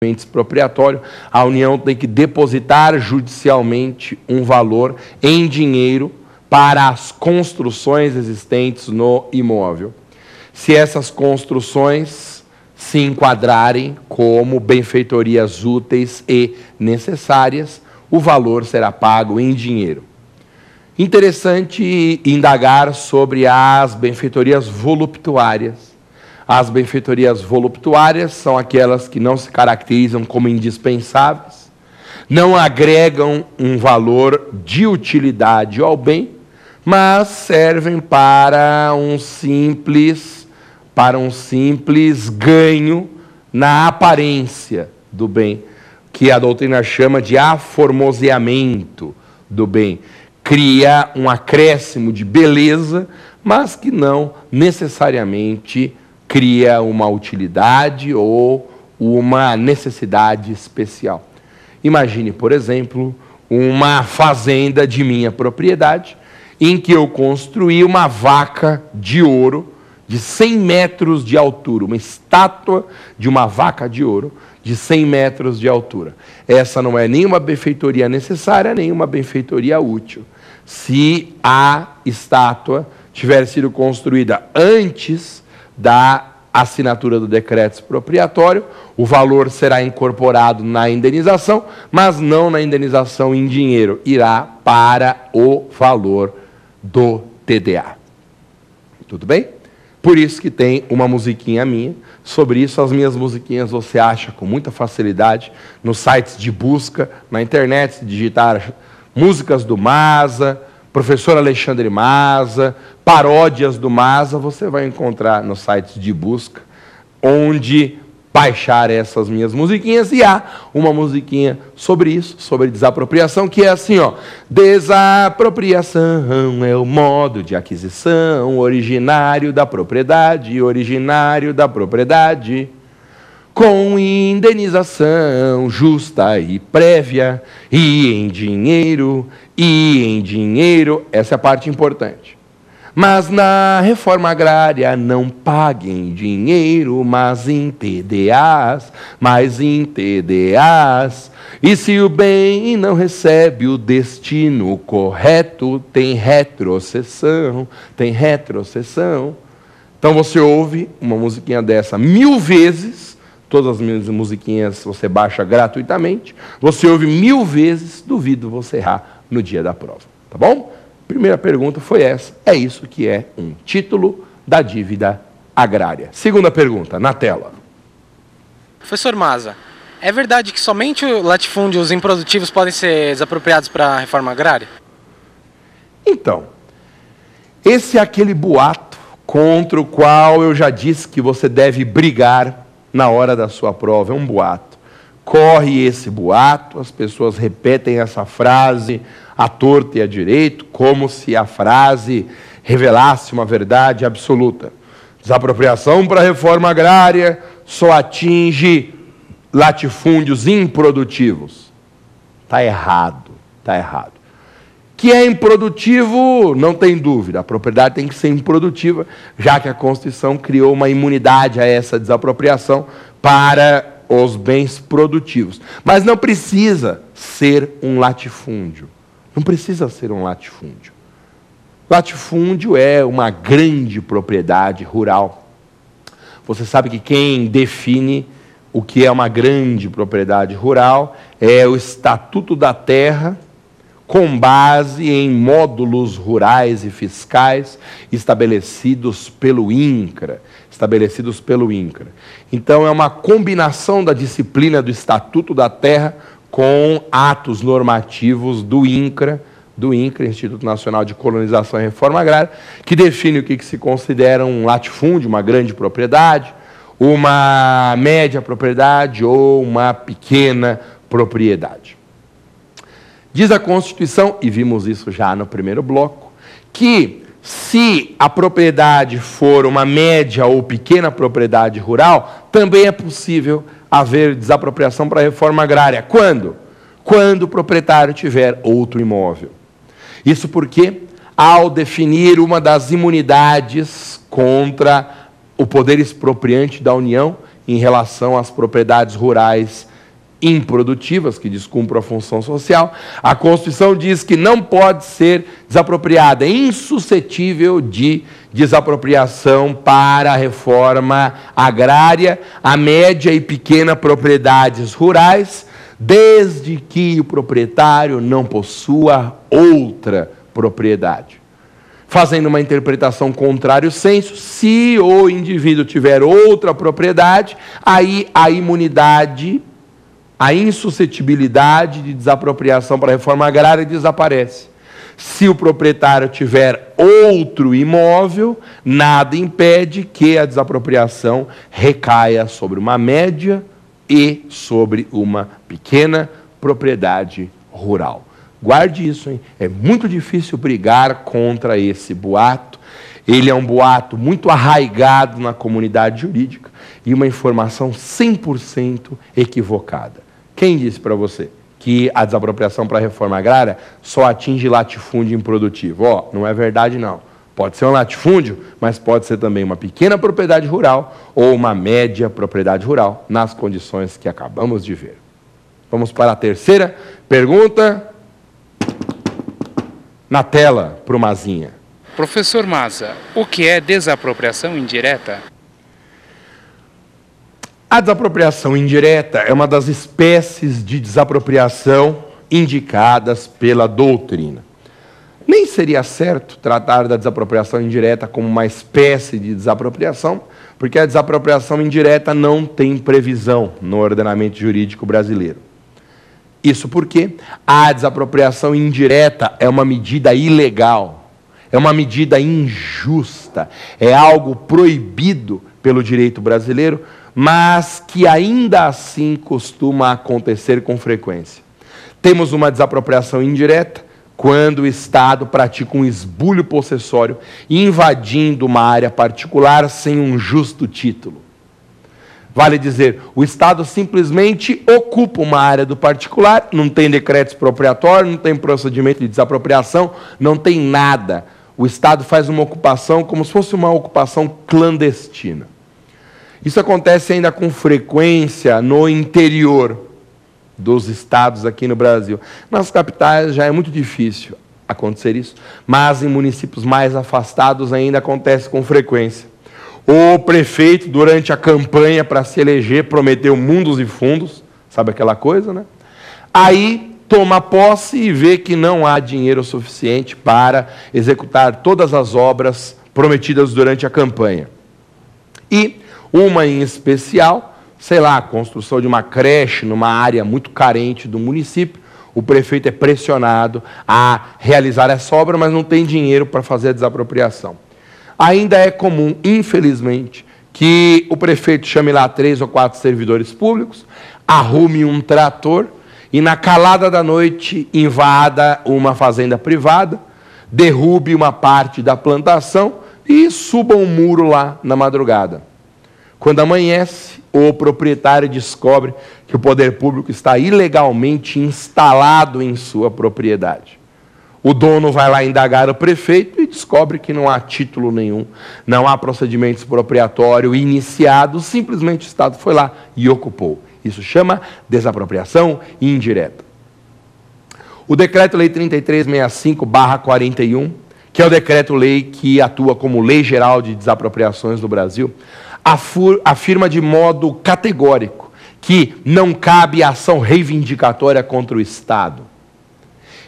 expropriatório, a União tem que depositar judicialmente um valor em dinheiro para as construções existentes no imóvel. Se essas construções se enquadrarem como benfeitorias úteis e necessárias, o valor será pago em dinheiro. Interessante indagar sobre as benfeitorias voluptuárias. As benfeitorias voluptuárias são aquelas que não se caracterizam como indispensáveis, não agregam um valor de utilidade ao bem, mas servem para um simples ganho na aparência do bem, que a doutrina chama de aformoseamento do bem. Cria um acréscimo de beleza, mas que não necessariamente cria uma utilidade ou uma necessidade especial. Imagine, por exemplo, uma fazenda de minha propriedade, em que eu construí uma vaca de ouro de 100 metros de altura, uma estátua de uma vaca de ouro de 100 metros de altura. Essa não é nenhuma benfeitoria necessária, nenhuma benfeitoria útil. Se a estátua tiver sido construída antes da assinatura do decreto expropriatório, o valor será incorporado na indenização, mas não na indenização em dinheiro, irá para o valor do TDA. Tudo bem? Por isso que tem uma musiquinha minha. Sobre isso, as minhas musiquinhas você acha com muita facilidade nos sites de busca, na internet, se digitar músicas do Maza, professor Alexandre Maza, paródias do Maza, você vai encontrar nos sites de busca, onde baixar essas minhas musiquinhas, e há uma musiquinha sobre isso, sobre desapropriação, que é assim, ó: desapropriação é o modo de aquisição originário da propriedade, com indenização justa e prévia, e em dinheiro, essa é a parte importante. Mas na reforma agrária não paguem dinheiro, mas em TDAs. E se o bem não recebe o destino correto, tem retrocessão. Então você ouve uma musiquinha dessa 1000 vezes, todas as minhas musiquinhas você baixa gratuitamente, você ouve 1000 vezes, duvido você errar no dia da prova, tá bom? Primeira pergunta foi essa. É isso que é um título da dívida agrária. Segunda pergunta, na tela. Professor Maza, é verdade que somente latifúndios improdutivos podem ser desapropriados para a reforma agrária? Então, esse é aquele boato contra o qual eu já disse que você deve brigar na hora da sua prova. É um boato. Corre esse boato, as pessoas repetem essa frase à torta e à direito, como se a frase revelasse uma verdade absoluta. Desapropriação para a reforma agrária só atinge latifúndios improdutivos. Está errado. Que é improdutivo, não tem dúvida. A propriedade tem que ser improdutiva, já que a Constituição criou uma imunidade a essa desapropriação para os bens produtivos. Mas não precisa ser um latifúndio. Latifúndio é uma grande propriedade rural. Você sabe que quem define o que é uma grande propriedade rural é o Estatuto da Terra, com base em módulos rurais e fiscais estabelecidos pelo INCRA. Então, é uma combinação da disciplina do Estatuto da Terra com atos normativos do INCRA, Instituto Nacional de Colonização e Reforma Agrária, que define o que se considera um latifúndio, uma grande propriedade, uma média propriedade ou uma pequena propriedade. Diz a Constituição, e vimos isso já no primeiro bloco, que se a propriedade for uma média ou pequena propriedade rural, também é possível haver desapropriação para a reforma agrária. Quando? Quando o proprietário tiver outro imóvel. Isso porque, ao definir uma das imunidades contra o poder expropriante da União em relação às propriedades rurais improdutivas, que descumpram a função social, a Constituição diz que não pode ser desapropriada, é insuscetível de desapropriação para a reforma agrária, a média e pequena propriedades rurais, desde que o proprietário não possua outra propriedade. Fazendo uma interpretação contrário senso, se o indivíduo tiver outra propriedade, aí a imunidade, a insuscetibilidade de desapropriação para a reforma agrária desaparece. Se o proprietário tiver outro imóvel, nada impede que a desapropriação recaia sobre uma média e sobre uma pequena propriedade rural. Guarde isso, hein? É muito difícil brigar contra esse boato. Ele é um boato muito arraigado na comunidade jurídica e uma informação 100% equivocada. Quem disse para você que a desapropriação para a reforma agrária só atinge latifúndio improdutivo? Não é verdade, não. Pode ser um latifúndio, mas pode ser também uma pequena propriedade rural ou uma média propriedade rural, nas condições que acabamos de ver. Vamos para a terceira pergunta. Na tela, para o Mazinha. Professor Maza, o que é desapropriação indireta? A desapropriação indireta é uma das espécies de desapropriação indicadas pela doutrina. Nem seria certo tratar da desapropriação indireta como uma espécie de desapropriação, porque a desapropriação indireta não tem previsão no ordenamento jurídico brasileiro. Isso porque a desapropriação indireta é uma medida ilegal, é uma medida injusta, é algo proibido pelo direito brasileiro, mas que ainda assim costuma acontecer com frequência. Temos uma desapropriação indireta quando o Estado pratica um esbulho possessório, invadindo uma área particular sem um justo título. Vale dizer, o Estado simplesmente ocupa uma área do particular, não tem decreto expropriatório, não tem procedimento de desapropriação, não tem nada. O Estado faz uma ocupação como se fosse uma ocupação clandestina. Isso acontece ainda com frequência no interior dos estados aqui no Brasil. Nas capitais já é muito difícil acontecer isso, mas em municípios mais afastados ainda acontece com frequência. O prefeito, durante a campanha para se eleger, prometeu mundos e fundos, sabe aquela coisa, né? Aí toma posse e vê que não há dinheiro suficiente para executar todas as obras prometidas durante a campanha. E uma em especial, sei lá, a construção de uma creche numa área muito carente do município, o prefeito é pressionado a realizar essa obra, mas não tem dinheiro para fazer a desapropriação. Ainda é comum, infelizmente, que o prefeito chame lá 3 ou 4 servidores públicos, arrume um trator e, na calada da noite, invada uma fazenda privada, derrube uma parte da plantação e suba um muro lá na madrugada. Quando amanhece, o proprietário descobre que o poder público está ilegalmente instalado em sua propriedade. O dono vai lá indagar o prefeito e descobre que não há título nenhum, não há procedimento expropriatório iniciado, simplesmente o Estado foi lá e ocupou. Isso chama desapropriação indireta. O Decreto-Lei 3365/41, que é o decreto-lei que atua como lei geral de desapropriações do Brasil, afirma de modo categórico que não cabe ação reivindicatória contra o Estado.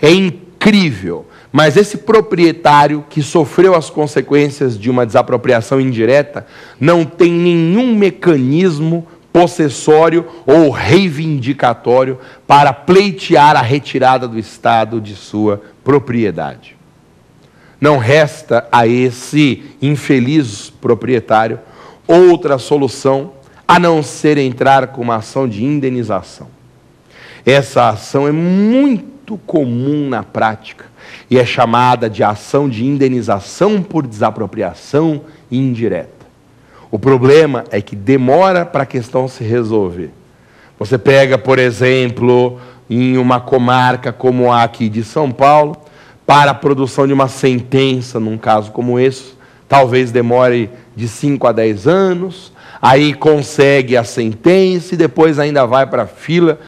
É incrível, mas esse proprietário que sofreu as consequências de uma desapropriação indireta não tem nenhum mecanismo possessório ou reivindicatório para pleitear a retirada do Estado de sua propriedade. Não resta a esse infeliz proprietário outra solução a não ser entrar com uma ação de indenização. Essa ação é muito comum na prática e é chamada de ação de indenização por desapropriação indireta. O problema é que demora para a questão se resolver. Você pega, por exemplo, em uma comarca como a aqui de São Paulo, para a produção de uma sentença, num caso como esse, talvez demore de 5 a 10 anos, aí consegue a sentença e depois ainda vai para a fila